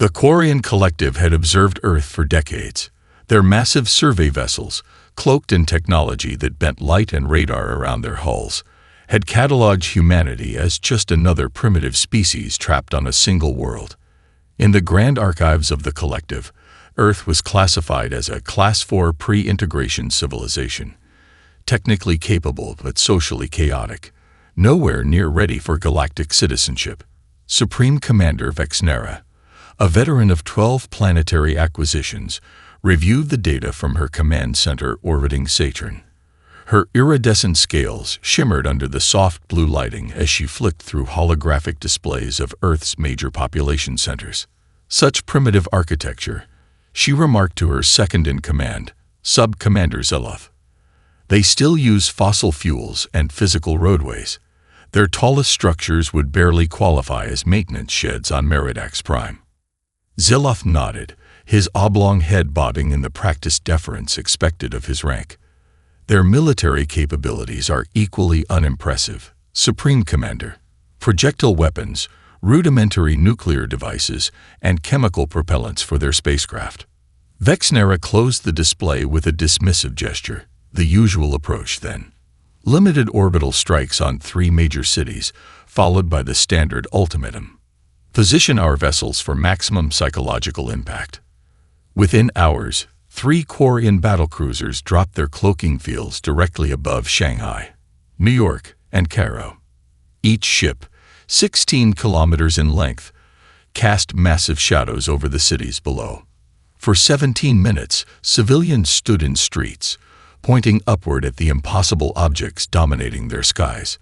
The Quarian Collective had observed Earth for decades. Their massive survey vessels, cloaked in technology that bent light and radar around their hulls, had cataloged humanity as just another primitive species trapped on a single world. In the grand archives of the Collective, Earth was classified as a Class 4 pre-integration civilization, technically capable but socially chaotic, nowhere near ready for galactic citizenship. Supreme Commander Vexnera, a veteran of 12 planetary acquisitions, reviewed the data from her command center orbiting Saturn. Her iridescent scales shimmered under the soft blue lighting as she flicked through holographic displays of Earth's major population centers. Such primitive architecture, she remarked to her second-in-command, Sub-Commander Zeloth. They still use fossil fuels and physical roadways. Their tallest structures would barely qualify as maintenance sheds on Meridax Prime. Zeloth nodded, his oblong head bobbing in the practiced deference expected of his rank. Their military capabilities are equally unimpressive, Supreme Commander. Projectile weapons, rudimentary nuclear devices, and chemical propellants for their spacecraft. Vexnera closed the display with a dismissive gesture, the usual approach then. Limited orbital strikes on 3 major cities, followed by the standard ultimatum. Position our vessels for maximum psychological impact. Within hours, 3 Quarian battlecruisers dropped their cloaking fields directly above Shanghai, New York, and Cairo. Each ship, 16 kilometers in length, cast massive shadows over the cities below. For 17 minutes, civilians stood in streets, pointing upward at the impossible objects dominating their skies.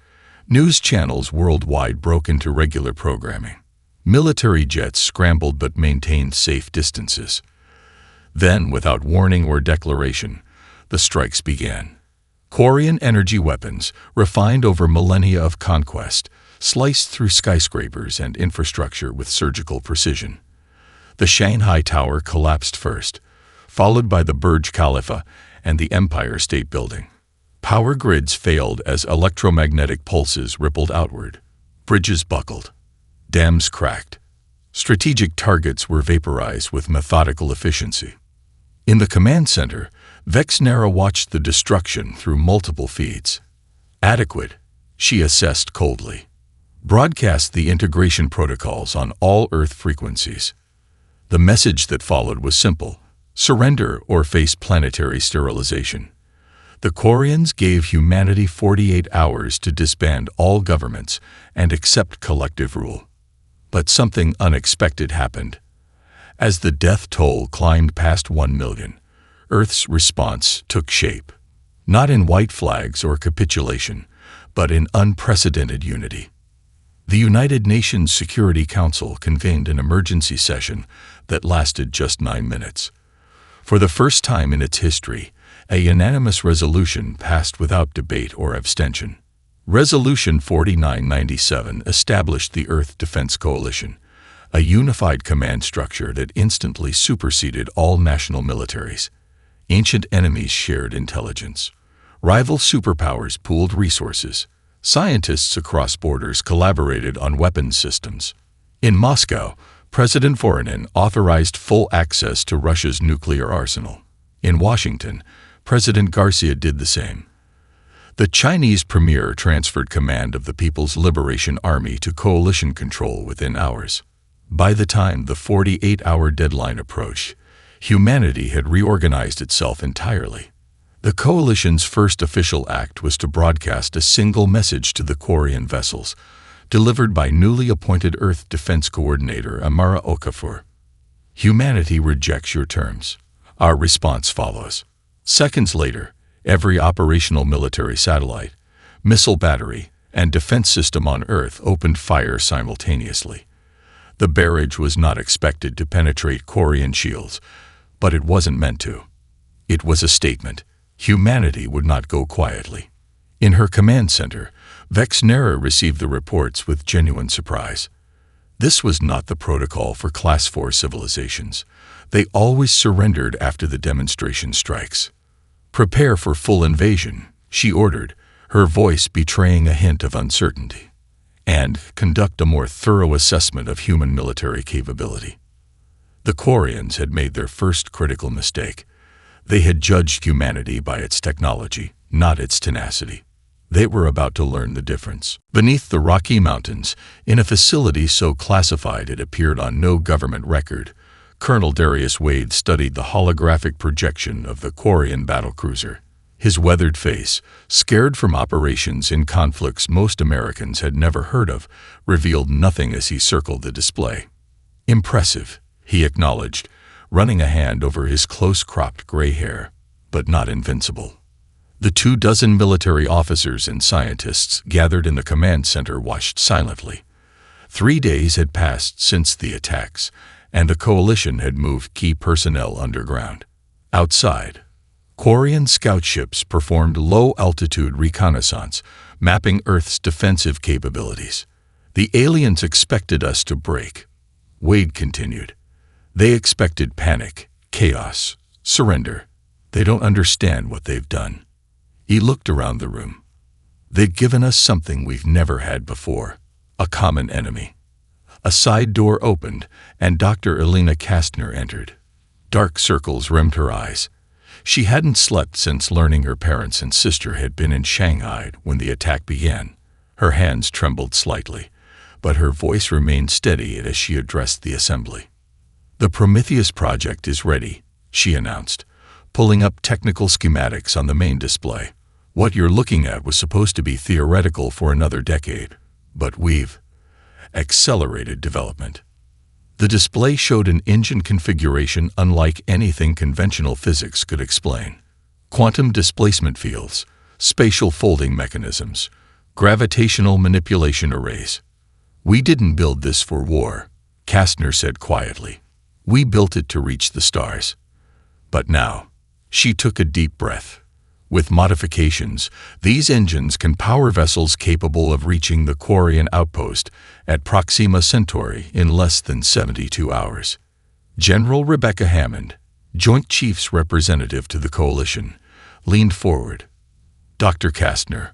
News channels worldwide broke into regular programming. Military jets scrambled but maintained safe distances. Then, without warning or declaration, the strikes began. Quarian energy weapons, refined over millennia of conquest, sliced through skyscrapers and infrastructure with surgical precision. The Shanghai Tower collapsed first, followed by the Burj Khalifa and the Empire State Building. Power grids failed as electromagnetic pulses rippled outward. Bridges buckled. Dams cracked. Strategic targets were vaporized with methodical efficiency. In the command center, Vexnera watched the destruction through multiple feeds. Adequate, she assessed coldly. Broadcast the integration protocols on all Earth frequencies. The message that followed was simple: surrender or face planetary sterilization. The Quarians gave humanity 48 hours to disband all governments and accept collective rule. But something unexpected happened. As the death toll climbed past 1 million, Earth's response took shape. Not in white flags or capitulation, but in unprecedented unity. The United Nations Security Council convened an emergency session that lasted just 9 minutes. For the first time in its history, a unanimous resolution passed without debate or abstention. Resolution 4997 established the Earth Defense Coalition, a unified command structure that instantly superseded all national militaries. Ancient enemies shared intelligence. Rival superpowers pooled resources. Scientists across borders collaborated on weapons systems. In Moscow, President Voronin authorized full access to Russia's nuclear arsenal. In Washington, President Garcia did the same. The Chinese premier transferred command of the People's Liberation Army to coalition control within hours. By the time the 48-hour deadline approached, humanity had reorganized itself entirely. The coalition's first official act was to broadcast a single message to the Quarian vessels, delivered by newly appointed Earth Defense Coordinator Amara Okafor. Humanity rejects your terms. Our response follows. Seconds later, every operational military satellite, missile battery, and defense system on Earth opened fire simultaneously. The barrage was not expected to penetrate Quarian shields, but it wasn't meant to. It was a statement. Humanity would not go quietly. In her command center, Vexnera received the reports with genuine surprise. This was not the protocol for Class 4 civilizations. They always surrendered after the demonstration strikes. "Prepare for full invasion," she ordered, her voice betraying a hint of uncertainty. "And conduct a more thorough assessment of human military capability." The Quarians had made their first critical mistake. They had judged humanity by its technology, not its tenacity. They were about to learn the difference. Beneath the Rocky Mountains, in a facility so classified it appeared on no government record, Colonel Darius Wade studied the holographic projection of the Quarian battlecruiser. His weathered face, scared from operations in conflicts most Americans had never heard of, revealed nothing as he circled the display. "Impressive," he acknowledged, running a hand over his close-cropped gray hair, "but not invincible." The 24 military officers and scientists gathered in the command center watched silently. 3 days had passed since the attacks, and the coalition had moved key personnel underground. Outside, Quarian scout ships performed low-altitude reconnaissance, mapping Earth's defensive capabilities. "The aliens expected us to break," Wade continued. "They expected panic, chaos, surrender. They don't understand what they've done." He looked around the room. "They've given us something we've never had before, a common enemy." A side door opened, and Dr. Elena Kastner entered. Dark circles rimmed her eyes. She hadn't slept since learning her parents and sister had been in Shanghai when the attack began. Her hands trembled slightly, but her voice remained steady as she addressed the assembly. "The Prometheus project is ready," she announced, pulling up technical schematics on the main display. "What you're looking at was supposed to be theoretical for another decade, but we've accelerated development." The display showed an engine configuration unlike anything conventional physics could explain. Quantum displacement fields, spatial folding mechanisms, gravitational manipulation arrays. "We didn't build this for war," Kastner said quietly. "We built it to reach the stars." But now, she took a deep breath. With modifications, these engines can power vessels capable of reaching the Quarian outpost at Proxima Centauri in less than 72 hours. General Rebecca Hammond, Joint Chiefs representative to the coalition, leaned forward. "Dr. Kastner,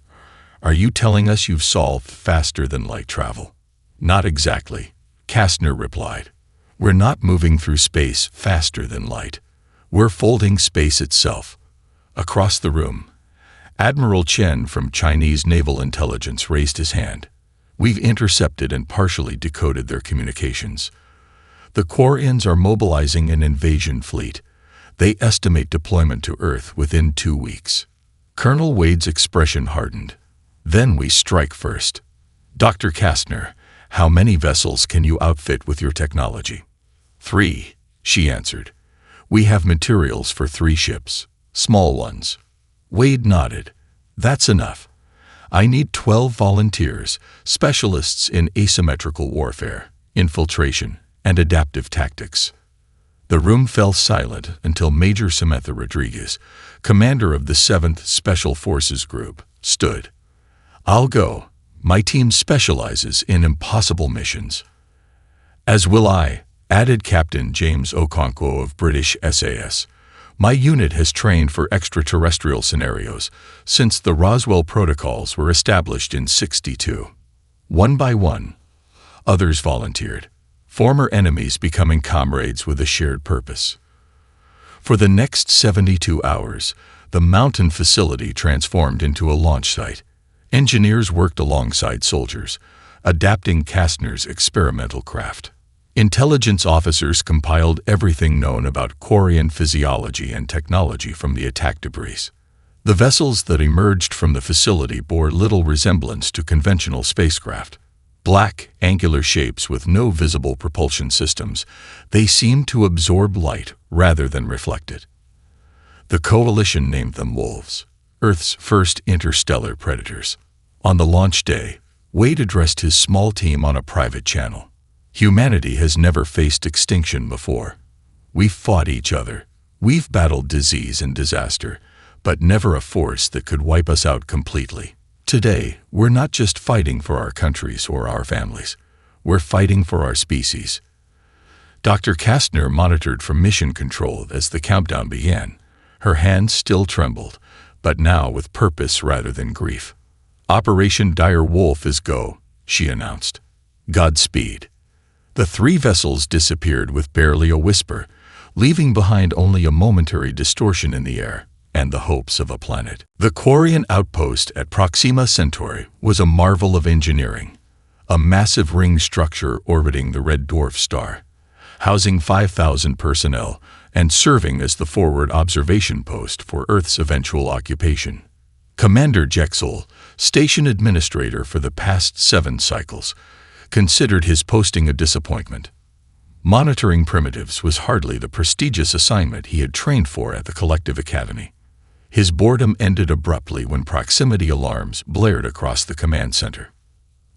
are you telling us you've solved faster-than-light travel?" "Not exactly," Kastner replied. "We're not moving through space faster than light. We're folding space itself." Across the room, Admiral Chen from Chinese Naval Intelligence raised his hand. "We've intercepted and partially decoded their communications. The Quarians are mobilizing an invasion fleet. They estimate deployment to Earth within 2 weeks." Colonel Wade's expression hardened. "Then we strike first. Dr. Kastner, how many vessels can you outfit with your technology?" "3," she answered. "We have materials for 3 ships. Small ones." Wade nodded. "That's enough. I need 12 volunteers, specialists in asymmetrical warfare, infiltration, and adaptive tactics." The room fell silent until Major Samantha Rodriguez, commander of the 7th Special Forces Group, stood. "I'll go. My team specializes in impossible missions." "As will I," added Captain James Okonkwo of British SAS. "My unit has trained for extraterrestrial scenarios since the Roswell protocols were established in '62. One by one, others volunteered, former enemies becoming comrades with a shared purpose. For the next 72 hours, the mountain facility transformed into a launch site. Engineers worked alongside soldiers, adapting Kastner's experimental craft. Intelligence officers compiled everything known about Quarian physiology and technology from the attack debris. The vessels that emerged from the facility bore little resemblance to conventional spacecraft. Black, angular shapes with no visible propulsion systems, they seemed to absorb light rather than reflect it. The coalition named them wolves, Earth's first interstellar predators. On the launch day, Wade addressed his small team on a private channel. "Humanity has never faced extinction before. We've fought each other. We've battled disease and disaster, but never a force that could wipe us out completely. Today, we're not just fighting for our countries or our families. We're fighting for our species." Dr. Kastner monitored from mission control as the countdown began. Her hands still trembled, but now with purpose rather than grief. "Operation Dire Wolf is go," she announced. "Godspeed." The 3 vessels disappeared with barely a whisper, leaving behind only a momentary distortion in the air and the hopes of a planet. The Quarian outpost at Proxima Centauri was a marvel of engineering, a massive ring structure orbiting the red dwarf star, housing 5,000 personnel and serving as the forward observation post for Earth's eventual occupation. Commander Jexel, station administrator for the past 7 cycles, considered his posting a disappointment. Monitoring primitives was hardly the prestigious assignment he had trained for at the Collective Academy. His boredom ended abruptly when proximity alarms blared across the command center.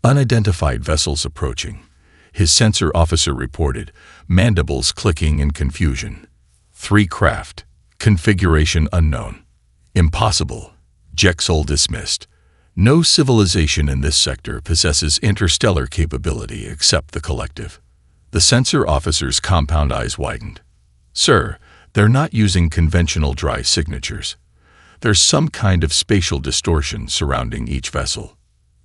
Unidentified vessels approaching, his sensor officer reported, mandibles clicking in confusion. 3 craft, configuration unknown. Impossible, Jexel dismissed. No civilization in this sector possesses interstellar capability except the Collective. The sensor officer's compound eyes widened. Sir, they're not using conventional dry signatures. There's some kind of spatial distortion surrounding each vessel.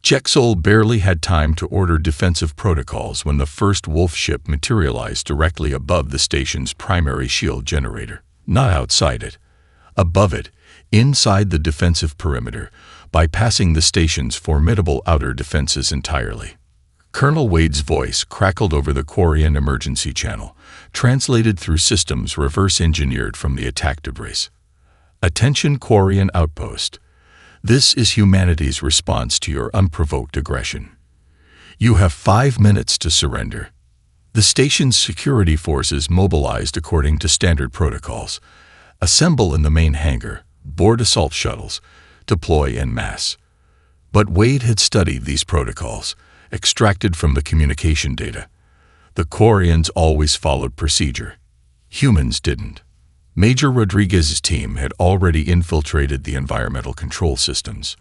Jexel barely had time to order defensive protocols when the first wolf ship materialized directly above the station's primary shield generator. Not outside it. Above it, inside the defensive perimeter, bypassing the station's formidable outer defenses entirely. Colonel Wade's voice crackled over the Quarian emergency channel, translated through systems reverse-engineered from the attack debris. Attention Quarian outpost. This is humanity's response to your unprovoked aggression. You have 5 minutes to surrender. The station's security forces mobilized according to standard protocols. Assemble in the main hangar, board assault shuttles, deploy en masse. But Wade had studied these protocols, extracted from the communication data. The Quarians always followed procedure. Humans didn't. Major Rodriguez's team had already infiltrated the environmental control systems.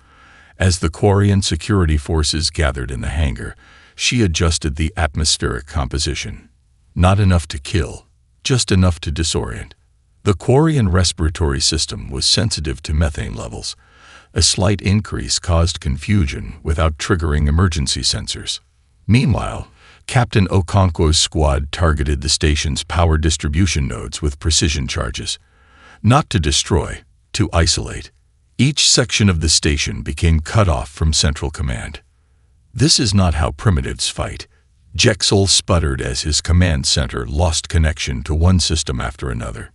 As the Quarian security forces gathered in the hangar, she adjusted the atmospheric composition. Not enough to kill, just enough to disorient. The Quarian respiratory system was sensitive to methane levels. A slight increase caused confusion without triggering emergency sensors. Meanwhile, Captain Okonkwo's squad targeted the station's power distribution nodes with precision charges. Not to destroy, to isolate. Each section of the station became cut off from central command. This is not how primitives fight. Jexel sputtered as his command center lost connection to one system after another.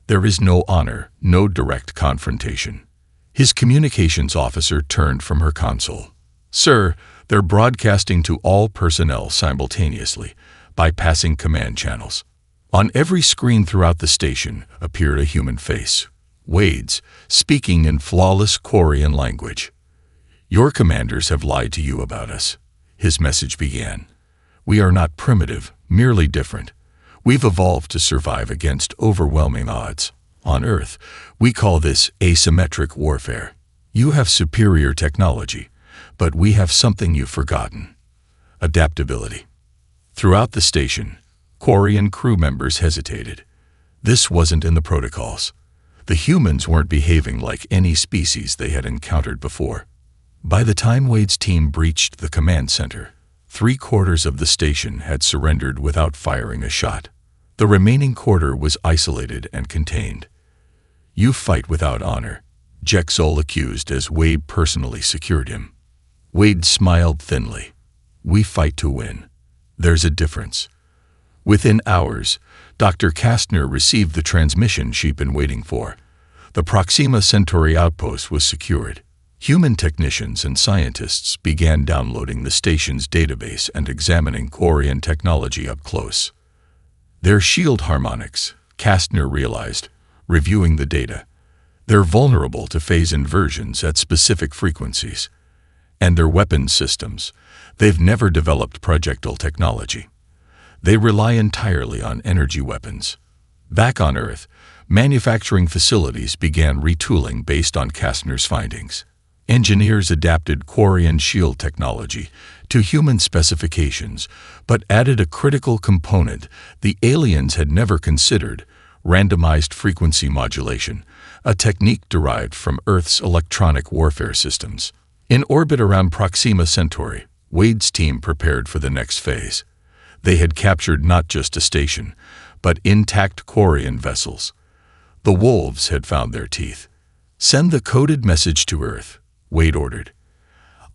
There is no honor, no direct confrontation. His communications officer turned from her console. Sir, they're broadcasting to all personnel simultaneously, bypassing command channels. On every screen throughout the station appeared a human face, Wade's, speaking in flawless Quarian language. Your commanders have lied to you about us, his message began. We are not primitive, merely different. We've evolved to survive against overwhelming odds. On Earth, we call this asymmetric warfare. You have superior technology, but we have something you've forgotten. Adaptability. Throughout the station, Quarian crew members hesitated. This wasn't in the protocols. The humans weren't behaving like any species they had encountered before. By the time Wade's team breached the command center, 3/4 of the station had surrendered without firing a shot. The remaining quarter was isolated and contained. You fight without honor, Jexel accused as Wade personally secured him. Wade smiled thinly. We fight to win. There's a difference. Within hours, Dr. Kastner received the transmission she'd been waiting for. The Proxima Centauri outpost was secured. Human technicians and scientists began downloading the station's database and examining Quarian technology up close. Their shield harmonics, Kastner realized, reviewing the data. They're vulnerable to phase inversions at specific frequencies. And their weapons systems, they've never developed projectile technology. They rely entirely on energy weapons. Back on Earth, manufacturing facilities began retooling based on Kastner's findings. Engineers adapted Quarian shield technology to human specifications, but added a critical component the aliens had never considered: randomized frequency modulation, a technique derived from Earth's electronic warfare systems. In orbit around Proxima Centauri, Wade's team prepared for the next phase. They had captured not just a station, but intact Quarian vessels. The wolves had found their teeth. "Send the coded message to Earth," Wade ordered.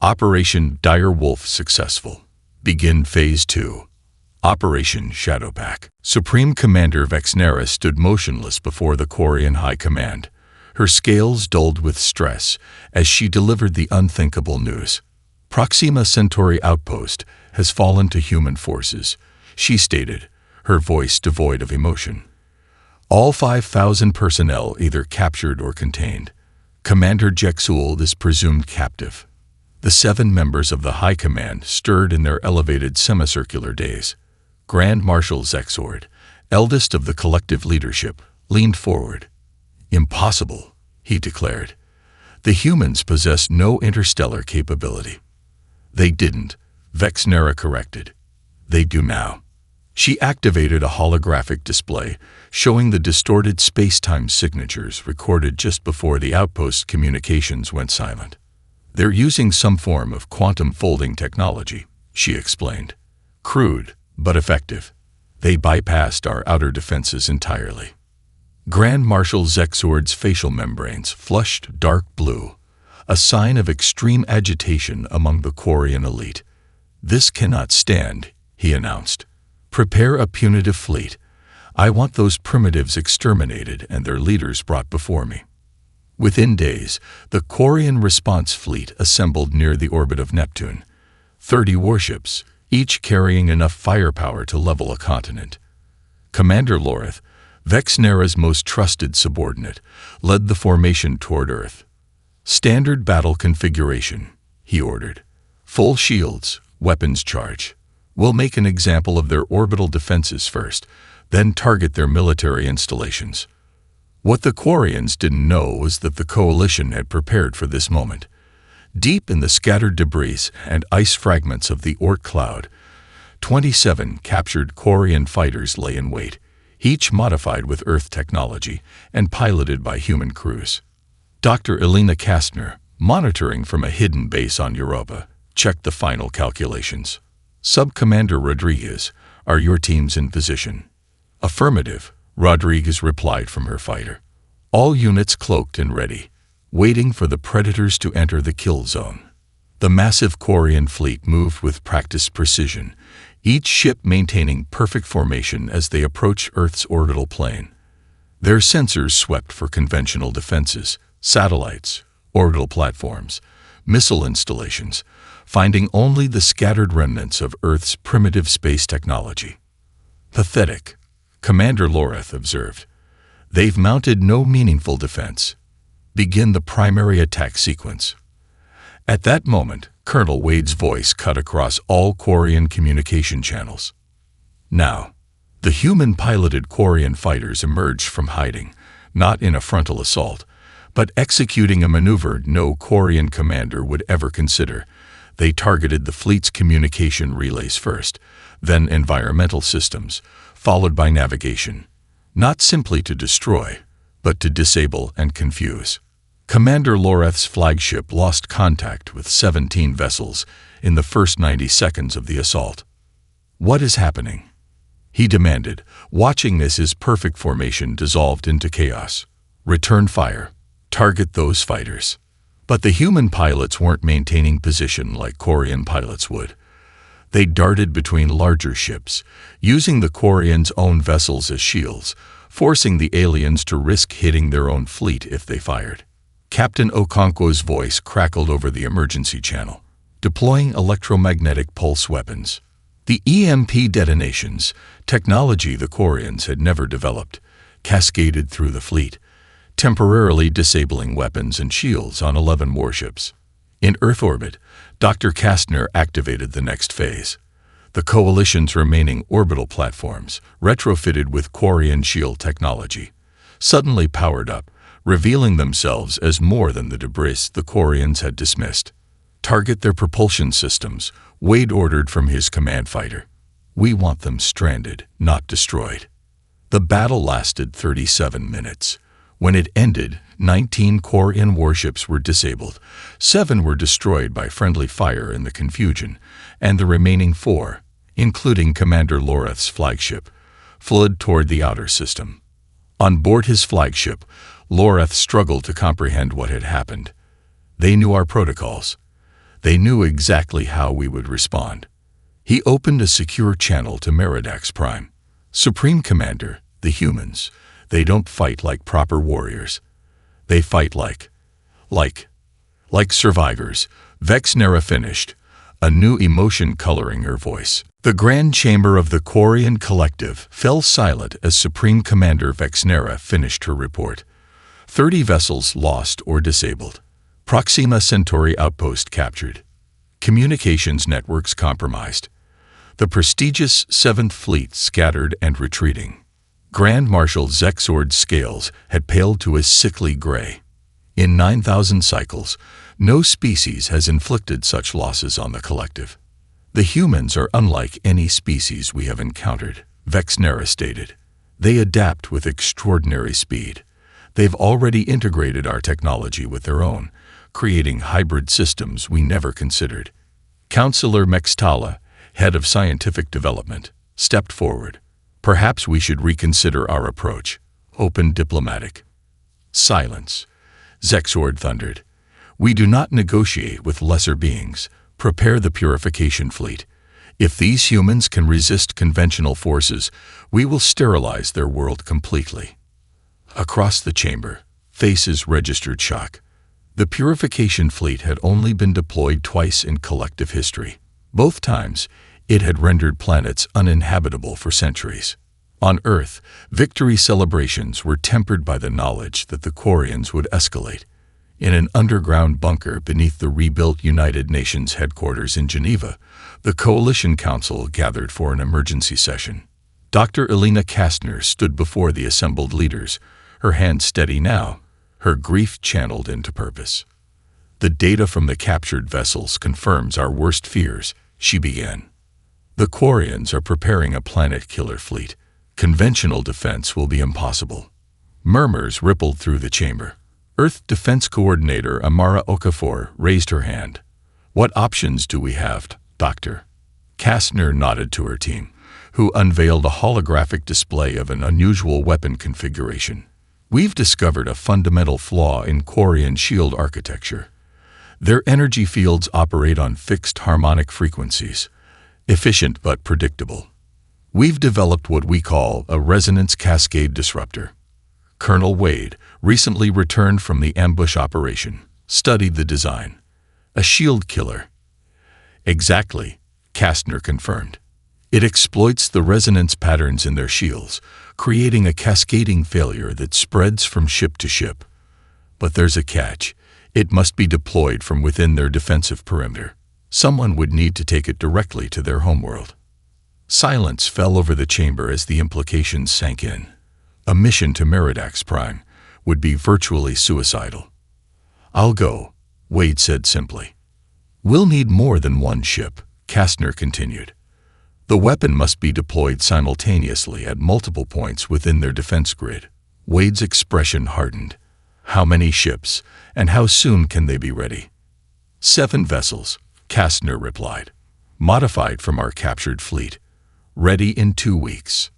Operation Dire Wolf successful. Begin Phase 2. Operation Shadowpack. Supreme Commander Vexnera stood motionless before the Quarian High Command, her scales dulled with stress as she delivered the unthinkable news. "Proxima Centauri outpost has fallen to human forces," she stated, her voice devoid of emotion. "All 5,000 personnel either captured or contained. Commander Jexul is presumed captive." The 7 members of the High Command stirred in their elevated semicircular days. Grand Marshal Zexord, eldest of the collective leadership, leaned forward. "Impossible," he declared. "The humans possess no interstellar capability." "They didn't," Vexnera corrected. "They do now." She activated a holographic display showing the distorted space-time signatures recorded just before the outpost communications went silent. "They're using some form of quantum folding technology," she explained. "Crude, but effective. They bypassed our outer defenses entirely." Grand Marshal Zexord's facial membranes flushed dark blue, a sign of extreme agitation among the Quarian elite. "This cannot stand," he announced. "Prepare a punitive fleet. I want those primitives exterminated and their leaders brought before me." Within days, the Quarian response fleet assembled near the orbit of Neptune. 30 warships, each carrying enough firepower to level a continent. Commander Lorith, Vexnera's most trusted subordinate, led the formation toward Earth. "Standard battle configuration," he ordered. "Full shields, weapons charge. We'll make an example of their orbital defenses first, then target their military installations." What the Quarians didn't know was that the Coalition had prepared for this moment. Deep in the scattered debris and ice fragments of the Orc cloud, 27 captured Quarian fighters lay in wait, each modified with Earth technology and piloted by human crews. Dr. Elena Kastner, monitoring from a hidden base on Europa, checked the final calculations. "Sub-Commander Rodriguez, are your teams in position?" "Affirmative," Rodriguez replied from her fighter. "All units cloaked and ready, waiting for the predators to enter the kill zone." The massive Quarian fleet moved with practiced precision, each ship maintaining perfect formation as they approached Earth's orbital plane. Their sensors swept for conventional defenses, satellites, orbital platforms, missile installations, finding only the scattered remnants of Earth's primitive space technology. "Pathetic," Commander Lorith observed. "They've mounted no meaningful defense. Begin the primary attack sequence." At that moment, Colonel Wade's voice cut across all Quarian communication channels. Now, the human-piloted Quarian fighters emerged from hiding, not in a frontal assault, but executing a maneuver no Quarian commander would ever consider. They targeted the fleet's communication relays first, then environmental systems, followed by navigation, not simply to destroy, but to disable and confuse. Commander Loreth's flagship lost contact with 17 vessels in the first 90 seconds of the assault. "What is happening?" he demanded, watching as his perfect formation dissolved into chaos. "Return fire. Target those fighters." But the human pilots weren't maintaining position like Quarian pilots would. They darted between larger ships, using the Quarians' own vessels as shields, forcing the aliens to risk hitting their own fleet if they fired. Captain Okonkwo's voice crackled over the emergency channel, deploying electromagnetic pulse weapons. The EMP detonations, technology the Quarians had never developed, cascaded through the fleet, temporarily disabling weapons and shields on 11 warships. In Earth orbit, Dr. Kastner activated the next phase. The Coalition's remaining orbital platforms, retrofitted with Quarian shield technology, suddenly powered up, revealing themselves as more than the debris the Quarians had dismissed. "Target their propulsion systems," Wade ordered from his command fighter. "We want them stranded, not destroyed." The battle lasted 37 minutes. When it ended, 19 Quarian warships were disabled, 7 were destroyed by friendly fire in the confusion, and the remaining 4, including Commander Loreth's flagship, fled toward the outer system. On board his flagship, Loreth struggled to comprehend what had happened. They knew our protocols. They knew exactly how we would respond. He opened a secure channel to Meridax Prime. Supreme Commander, the humans, they don't fight like proper warriors. They fight like survivors. Vexnera finished, a new emotion coloring her voice. The Grand Chamber of the Quarian Collective fell silent as Supreme Commander Vexnera finished her report. 30 vessels lost or disabled. Proxima Centauri outpost captured. Communications networks compromised. The prestigious 7th Fleet scattered and retreating. Grand Marshal Zexord's scales had paled to a sickly gray. In 9,000 cycles, no species has inflicted such losses on the collective. The humans are unlike any species we have encountered, Vexnera stated. They adapt with extraordinary speed. They've already integrated our technology with their own, creating hybrid systems we never considered. Counselor Mextala, head of scientific development, stepped forward. Perhaps we should reconsider our approach. Open diplomatic. Silence. Zexord thundered. We do not negotiate with lesser beings. Prepare the purification fleet. If these humans can resist conventional forces, we will sterilize their world completely. Across the chamber, faces registered shock. The purification fleet had only been deployed twice in collective history. Both times, it had rendered planets uninhabitable for centuries. On Earth, victory celebrations were tempered by the knowledge that the Quarians would escalate. In an underground bunker beneath the rebuilt United Nations headquarters in Geneva, the Coalition Council gathered for an emergency session. Dr. Elena Kastner stood before the assembled leaders, her hand steady now, her grief channeled into purpose. The data from the captured vessels confirms our worst fears, she began. The Quarians are preparing a planet-killer fleet. Conventional defense will be impossible. Murmurs rippled through the chamber. Earth Defense Coordinator Amara Okafor raised her hand. What options do we have, Doctor? Kastner nodded to her team, who unveiled a holographic display of an unusual weapon configuration. We've discovered a fundamental flaw in Quarian shield architecture. Their energy fields operate on fixed harmonic frequencies, efficient but predictable. We've developed what we call a resonance cascade disruptor. Colonel Wade, recently returned from the ambush operation, studied the design. A shield killer. Exactly, Kastner confirmed. It exploits the resonance patterns in their shields, creating a cascading failure that spreads from ship to ship. But there's a catch. It must be deployed from within their defensive perimeter. Someone would need to take it directly to their homeworld. Silence fell over the chamber as the implications sank in. A mission to Meridax Prime would be virtually suicidal. I'll go, Wade said simply. We'll need more than one ship, Kastner continued. The weapon must be deployed simultaneously at multiple points within their defense grid. Wade's expression hardened. How many ships, and how soon can they be ready? 7 vessels, Kastner replied. Modified from our captured fleet. Ready in 2 weeks.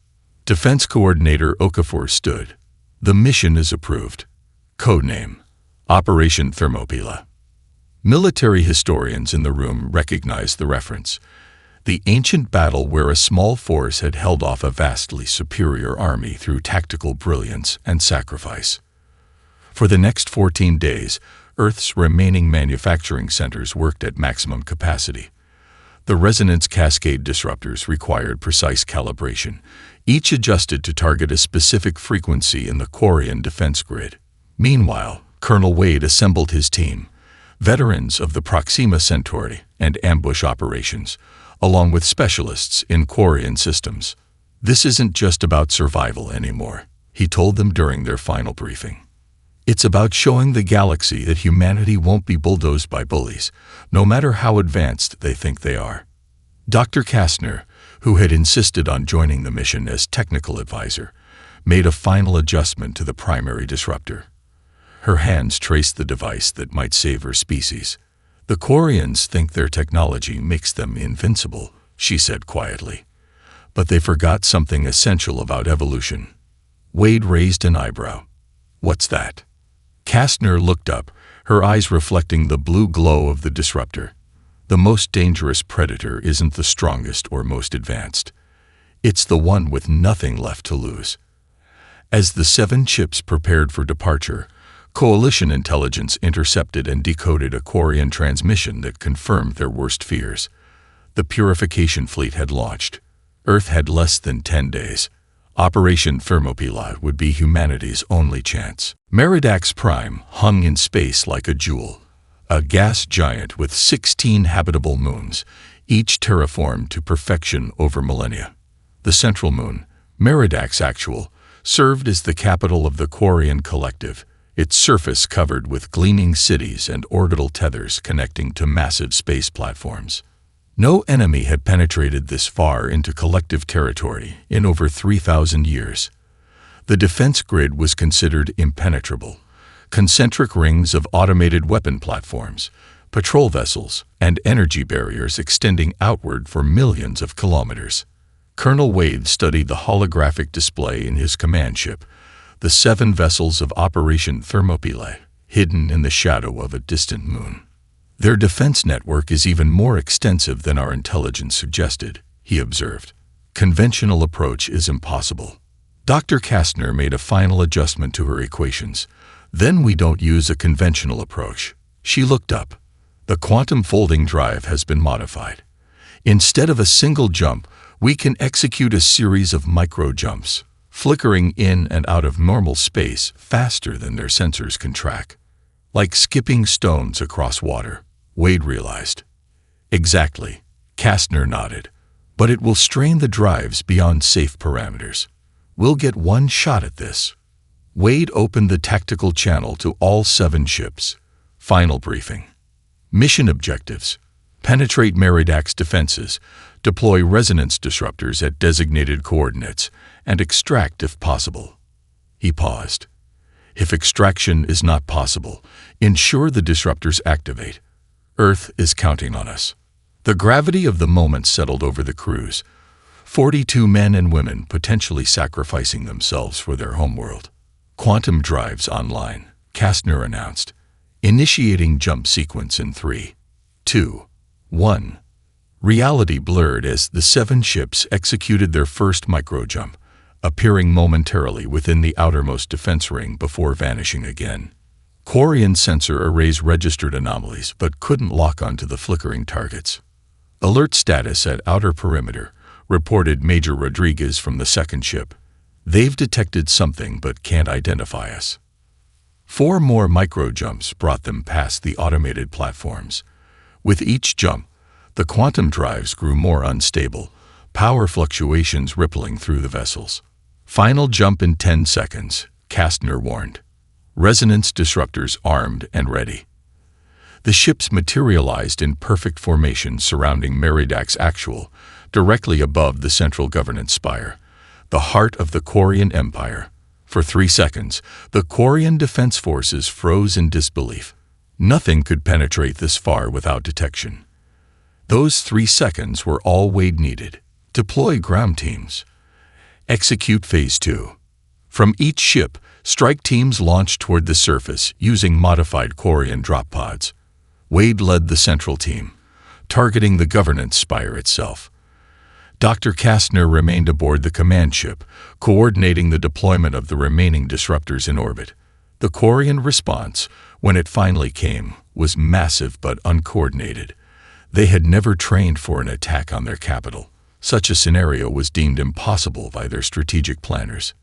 Defense Coordinator Okafor stood. The mission is approved. Codename: Operation Thermopylae. Military historians in the room recognized the reference. The ancient battle where a small force had held off a vastly superior army through tactical brilliance and sacrifice. For the next 14 days, Earth's remaining manufacturing centers worked at maximum capacity. The resonance cascade disruptors required precise calibration, each adjusted to target a specific frequency in the Quarian defense grid. Meanwhile, Colonel Wade assembled his team, veterans of the Proxima Centauri and ambush operations, along with specialists in Quarian systems. This isn't just about survival anymore, he told them during their final briefing. It's about showing the galaxy that humanity won't be bulldozed by bullies, no matter how advanced they think they are. Dr. Kastner, who had insisted on joining the mission as technical advisor, made a final adjustment to the primary disruptor. Her hands traced the device that might save her species. The Quarians think their technology makes them invincible, she said quietly. "But they forgot something essential about evolution." Wade raised an eyebrow. "What's that?" Kastner looked up, her eyes reflecting the blue glow of the disruptor. "The most dangerous predator isn't the strongest or most advanced. It's the one with nothing left to lose." As the 7 ships prepared for departure, Coalition intelligence intercepted and decoded a Quarian transmission that confirmed their worst fears. The Purification Fleet had launched. Earth had less than 10 days. Operation Thermopylae would be humanity's only chance. Meridax Prime hung in space like a jewel, a gas giant with 16 habitable moons, each terraformed to perfection over millennia. The central moon, Meridax Actual, served as the capital of the Quarian Collective, its surface covered with gleaming cities and orbital tethers connecting to massive space platforms. No enemy had penetrated this far into collective territory in over 3,000 years. The defense grid was considered impenetrable. Concentric rings of automated weapon platforms, patrol vessels, and energy barriers extending outward for millions of kilometers. Colonel Wade studied the holographic display in his command ship, the 7 vessels of Operation Thermopylae, hidden in the shadow of a distant moon. "Their defense network is even more extensive than our intelligence suggested," he observed. "Conventional approach is impossible." Dr. Kastner made a final adjustment to her equations. "Then we don't use a conventional approach." She looked up. "The quantum folding drive has been modified. Instead of a single jump, we can execute a series of micro-jumps, flickering in and out of normal space faster than their sensors can track. Like skipping stones across water," Wade realized. "Exactly," Kastner nodded. "But it will strain the drives beyond safe parameters. We'll get one shot at this." Wade opened the tactical channel to all 7 ships. Final briefing. Mission objectives: penetrate Meridax defenses, deploy resonance disruptors at designated coordinates, and extract if possible. He paused. "If extraction is not possible, ensure the disruptors activate. Earth is counting on us." The gravity of the moment settled over the crews. 42 men and women potentially sacrificing themselves for their homeworld. "Quantum drives online," Kastner announced. "Initiating jump sequence in 3, 2, 1. Reality blurred as the 7 ships executed their first microjump, appearing momentarily within the outermost defense ring before vanishing again. Quarian sensor arrays registered anomalies but couldn't lock onto the flickering targets. "Alert status at outer perimeter," reported Major Rodriguez from the 2nd ship. "They've detected something but can't identify us." 4 more microjumps brought them past the automated platforms. With each jump, the quantum drives grew more unstable, power fluctuations rippling through the vessels. "Final jump in 10 seconds, Kastner warned. "Resonance disruptors armed and ready." The ships materialized in perfect formation surrounding Meridax Actual, directly above the central governance spire, the heart of the Quarian Empire. For 3 seconds, the Quarian defense forces froze in disbelief. Nothing could penetrate this far without detection. Those 3 seconds were all Wade needed. Deploy ground teams. Execute Phase 2. From each ship, strike teams launched toward the surface using modified Quarian drop pods. Wade led the central team, targeting the governance spire itself. Dr. Kastner remained aboard the command ship, coordinating the deployment of the remaining disruptors in orbit. The Quarian response, when it finally came, was massive but uncoordinated. They had never trained for an attack on their capital. Such a scenario was deemed impossible by their strategic planners.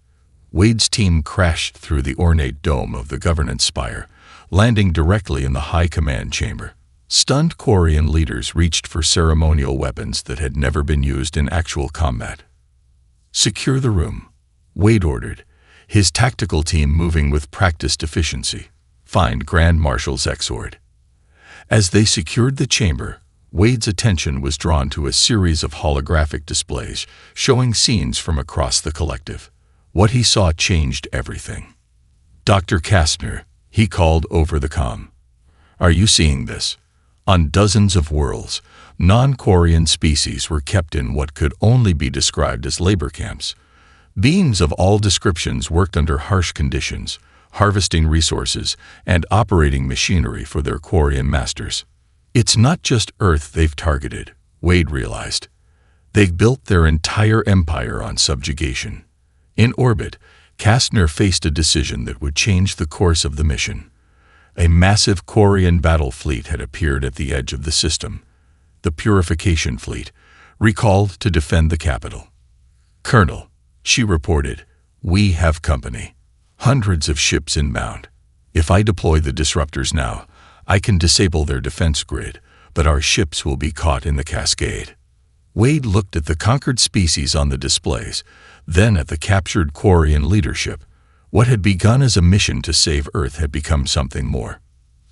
Wade's team crashed through the ornate dome of the governance spire, landing directly in the high command chamber. Stunned Quarian leaders reached for ceremonial weapons that had never been used in actual combat. "Secure the room," Wade ordered, his tactical team moving with practiced efficiency. "Find Grand Marshal Zexord." As they secured the chamber, Wade's attention was drawn to a series of holographic displays showing scenes from across the collective. What he saw changed everything. "Dr. Kastner," he called over the comm. "Are you seeing this? On dozens of worlds, Non-Quarian species were kept in what could only be described as labor camps. Beings of all descriptions worked under harsh conditions, harvesting resources and operating machinery for their Quarian masters. It's not just Earth they've targeted, Wade realized. They've built their entire empire on subjugation. In orbit, Kastner faced a decision that would change the course of the mission. A massive Quarian battle fleet had appeared at the edge of the system. The Purification Fleet, recalled to defend the capital. "Colonel," she reported, "we have company. Hundreds of ships inbound. If I deploy the disruptors now, I can disable their defense grid, but our ships will be caught in the cascade." Wade looked at the conquered species on the displays, then at the captured Quarian leadership. What had begun as a mission to save Earth had become something more.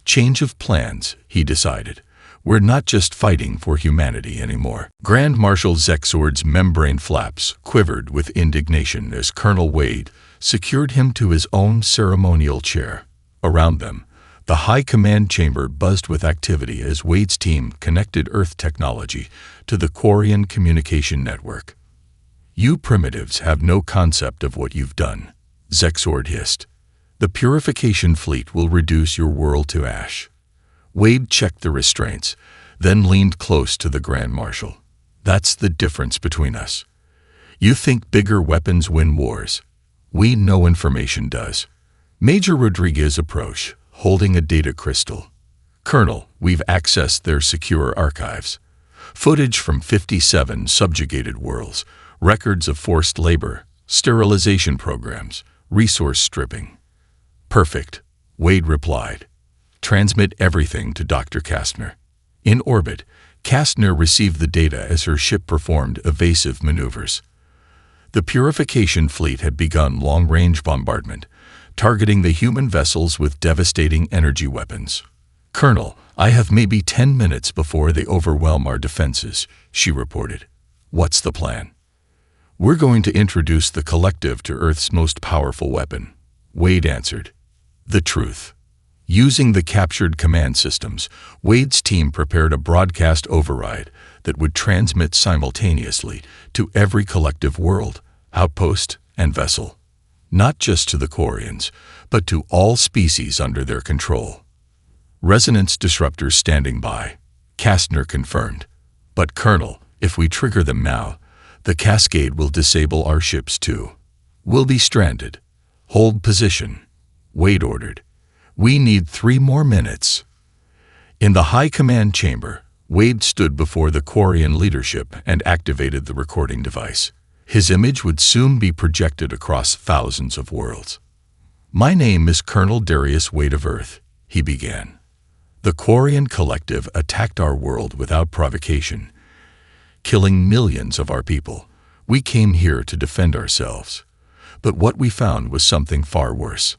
Change of plans, he decided. We're not just fighting for humanity anymore. Grand Marshal Zexord's membrane flaps quivered with indignation as Colonel Wade secured him to his own ceremonial chair. Around them, the High Command Chamber buzzed with activity as Wade's team connected Earth technology to the Quarian communication network. "You primitives have no concept of what you've done," Zexord hissed. "The Purification Fleet will reduce your world to ash." Wade checked the restraints, then leaned close to the Grand Marshal. "That's the difference between us. You think bigger weapons win wars. We know information does." Major Rodriguez approached, holding a data crystal. "Colonel, we've accessed their secure archives. Footage from 57 subjugated worlds, records of forced labor, sterilization programs, resource stripping." "Perfect," Wade replied. "Transmit everything to Dr. Kastner." In orbit, Kastner received the data as her ship performed evasive maneuvers. The Purification Fleet had begun long-range bombardment, targeting the human vessels with devastating energy weapons. "Colonel, I have maybe 10 minutes before they overwhelm our defenses," she reported. "What's the plan?" "We're going to introduce the Collective to Earth's most powerful weapon," Wade answered. "The truth." Using the captured command systems, Wade's team prepared a broadcast override that would transmit simultaneously to every collective world, outpost, and vessel. Not just to the Quarians, but to all species under their control. "Resonance disruptors standing by," Kastner confirmed. "But Colonel, if we trigger them now, the cascade will disable our ships too. We'll be stranded. Hold position," Wade ordered. "We need 3 more minutes." In the High Command Chamber, Wade stood before the Quarian leadership and activated the recording device. His image would soon be projected across thousands of worlds. "My name is Colonel Darius Wade of Earth," he began. "The Quarian Collective attacked our world without provocation, killing millions of our people. We came here to defend ourselves. But what we found was something far worse."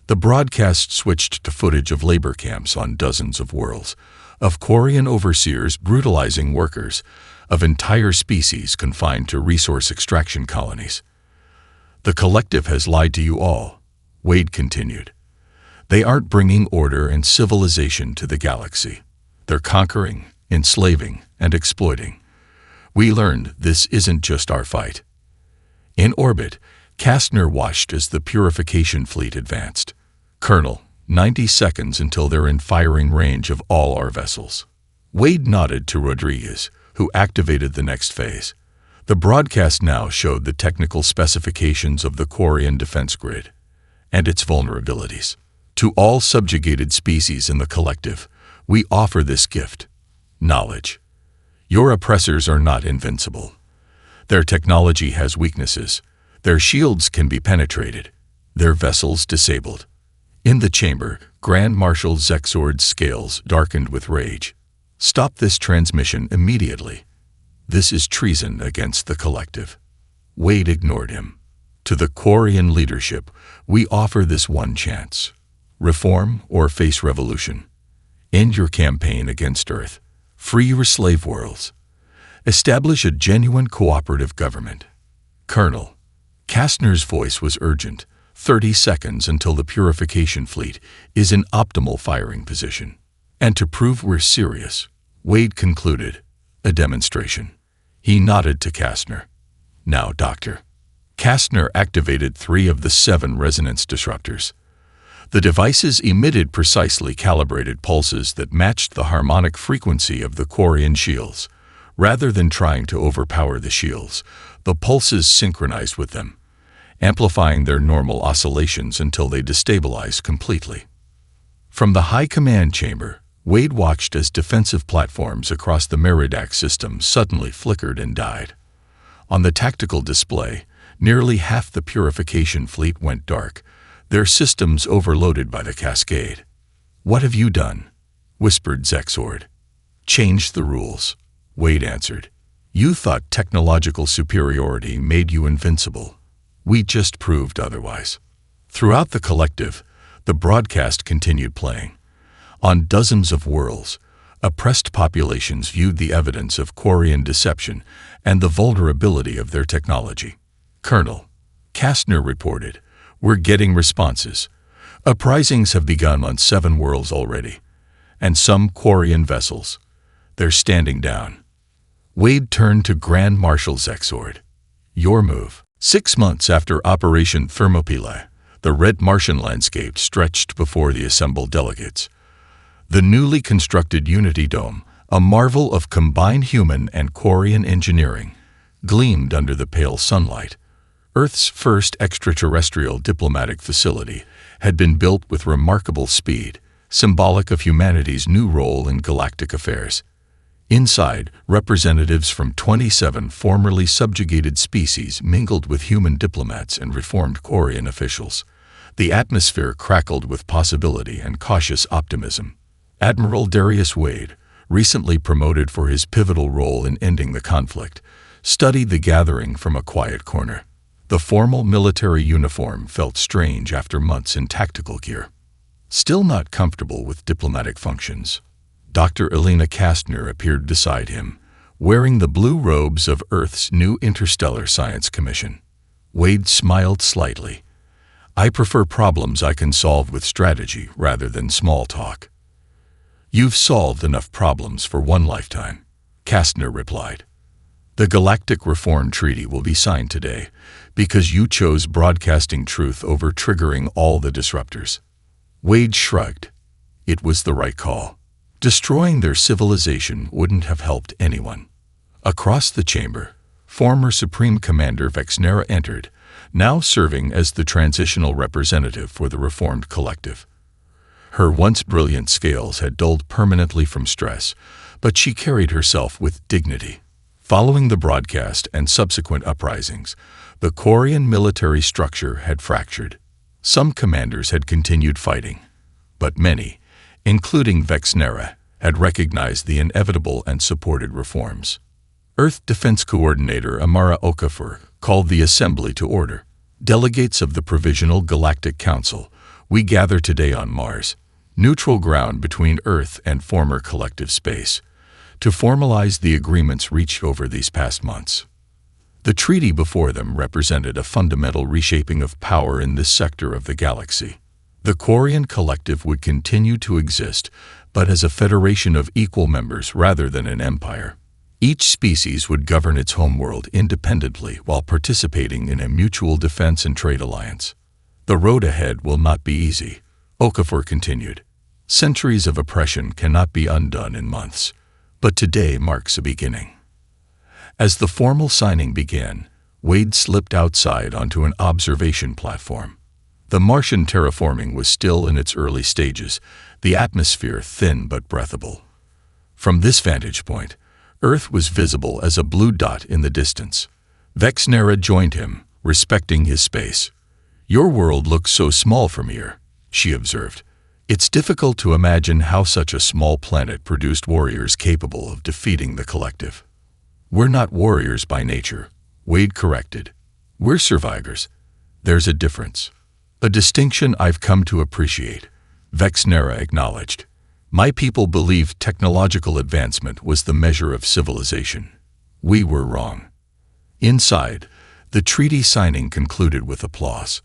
The broadcast switched to footage of labor camps on dozens of worlds, of Quarian overseers brutalizing workers, of entire species confined to resource extraction colonies. "The Collective has lied to you all," Wade continued. "They aren't bringing order and civilization to the galaxy. They're conquering, enslaving, and exploiting. We learned this isn't just our fight." In orbit, Kastner watched as the Purification Fleet advanced. "Colonel, 90 seconds until they're in firing range of all our vessels." Wade nodded to Rodriguez, who activated the next phase. The broadcast now showed the technical specifications of the Quarian defense grid and its vulnerabilities. "To all subjugated species in the Collective, we offer this gift: knowledge. Your oppressors are not invincible. Their technology has weaknesses. Their shields can be penetrated, their vessels disabled." In the chamber, Grand Marshal Zexord's scales darkened with rage. "Stop this transmission immediately. This is treason against the Collective." Wade ignored him. "To the Quarian leadership, we offer this one chance. Reform or face revolution. End your campaign against Earth. Free your slave worlds. Establish a genuine cooperative government." "Colonel," Kastner's voice was urgent, 30 seconds until the Purification Fleet is in optimal firing position. "And to prove we're serious," Wade concluded, A demonstration. He nodded to Kastner. Now, Doctor. Kastner activated 3 of the 7 resonance disruptors. The devices emitted precisely calibrated pulses that matched the harmonic frequency of the Quarian shields. Rather than trying to overpower the shields, the pulses synchronized with them, amplifying their normal oscillations until they destabilized completely. From the high command chamber, Wade watched as defensive platforms across the Meridac system suddenly flickered and died. On the tactical display, nearly half the purification fleet went dark, their systems overloaded by the cascade. "What have you done?" whispered Zexord. "Changed the rules," Wade answered. "You thought technological superiority made you invincible. We just proved otherwise." Throughout the collective, the broadcast continued playing. On dozens of worlds, oppressed populations viewed the evidence of Quarian deception and the vulnerability of their technology. "Colonel," Kastner reported, "we're getting responses. Uprisings have begun on 7 worlds already, and some Quarian vessels. They're standing down." Wade turned to Grand Marshal Zexord. "Your move." 6 months after Operation Thermopylae, the red Martian landscape stretched before the assembled delegates. The newly constructed Unity Dome, a marvel of combined human and Quarian engineering, gleamed under the pale sunlight. Earth's first extraterrestrial diplomatic facility had been built with remarkable speed, symbolic of humanity's new role in galactic affairs. Inside, representatives from 27 formerly subjugated species mingled with human diplomats and reformed Quarian officials. The atmosphere crackled with possibility and cautious optimism. Admiral Darius Wade, recently promoted for his pivotal role in ending the conflict, studied the gathering from a quiet corner. The formal military uniform felt strange after months in tactical gear. Still not comfortable with diplomatic functions, Dr. Elena Kastner appeared beside him, wearing the blue robes of Earth's new Interstellar Science Commission. Wade smiled slightly. "I prefer problems I can solve with strategy rather than small talk." "You've solved enough problems for one lifetime," Kastner replied. "The Galactic Reform Treaty will be signed today because you chose broadcasting truth over triggering all the disruptors." Wade shrugged. It was the right call. Destroying their civilization wouldn't have helped anyone. Across the chamber, former Supreme Commander Vexnera entered, now serving as the transitional representative for the reformed collective. Her once brilliant scales had dulled permanently from stress, but she carried herself with dignity. Following the broadcast and subsequent uprisings, the Quarian military structure had fractured. Some commanders had continued fighting, but many, including Vexnera, had recognized the inevitable and supported reforms. Earth Defense Coordinator Amara Okafor called the assembly to order. "Delegates of the Provisional Galactic Council, we gather today on Mars, neutral ground between Earth and former collective space, to formalize the agreements reached over these past months." The treaty before them represented a fundamental reshaping of power in this sector of the galaxy. The Quarian collective would continue to exist, but as a federation of equal members rather than an empire. Each species would govern its homeworld independently while participating in a mutual defense and trade alliance. "The road ahead will not be easy," Okafor continued. "Centuries of oppression cannot be undone in months, but today marks a beginning." As the formal signing began, Wade slipped outside onto an observation platform. The Martian terraforming was still in its early stages, the atmosphere thin but breathable. From this vantage point, Earth was visible as a blue dot in the distance. Vexnera joined him, respecting his space. "Your world looks so small from here," she observed. "It's difficult to imagine how such a small planet produced warriors capable of defeating the collective." "We're not warriors by nature," Wade corrected. "We're survivors. There's a difference." "A distinction I've come to appreciate," Vexnera acknowledged. "My people believed technological advancement was the measure of civilization. We were wrong." Inside, the treaty signing concluded with applause.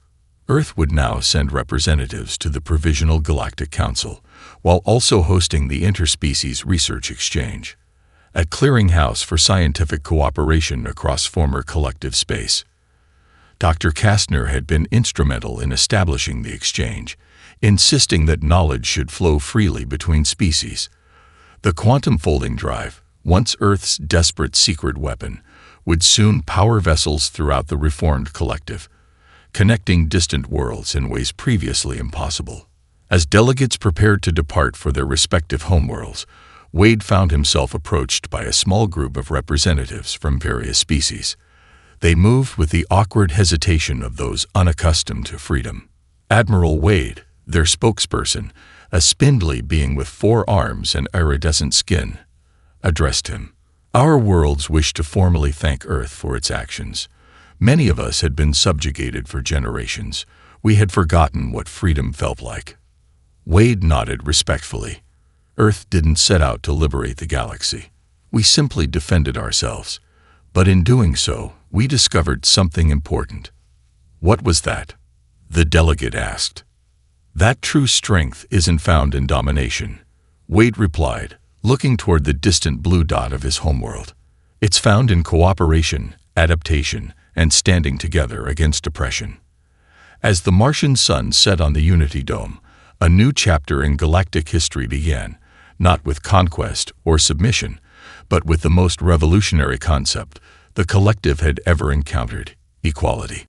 Earth would now send representatives to the Provisional Galactic Council, while also hosting the Interspecies Research Exchange. a clearinghouse for scientific cooperation across former collective space. Dr. Kastner had been instrumental in establishing the exchange, insisting that knowledge should flow freely between species. The quantum folding drive, once Earth's desperate secret weapon, would soon power vessels throughout the reformed collective, connecting distant worlds in ways previously impossible. As delegates prepared to depart for their respective homeworlds, Wade found himself approached by a small group of representatives from various species. They moved with the awkward hesitation of those unaccustomed to freedom. Admiral Wade, their spokesperson, a spindly being with 4 arms and iridescent skin, addressed him. Our worlds wish to formally thank Earth for its actions. Many of us had been subjugated for generations. We had forgotten what freedom felt like. Wade nodded respectfully. Earth didn't set out to liberate the galaxy. We simply defended ourselves. But in doing so, we discovered something important. What was that? The delegate asked. That true strength isn't found in domination, Wade replied, looking toward the distant blue dot of his homeworld. It's found in cooperation, adaptation, and standing together against oppression. As the Martian sun set on the Unity Dome, a new chapter in galactic history began, not with conquest or submission, but with the most revolutionary concept the collective had ever encountered: equality.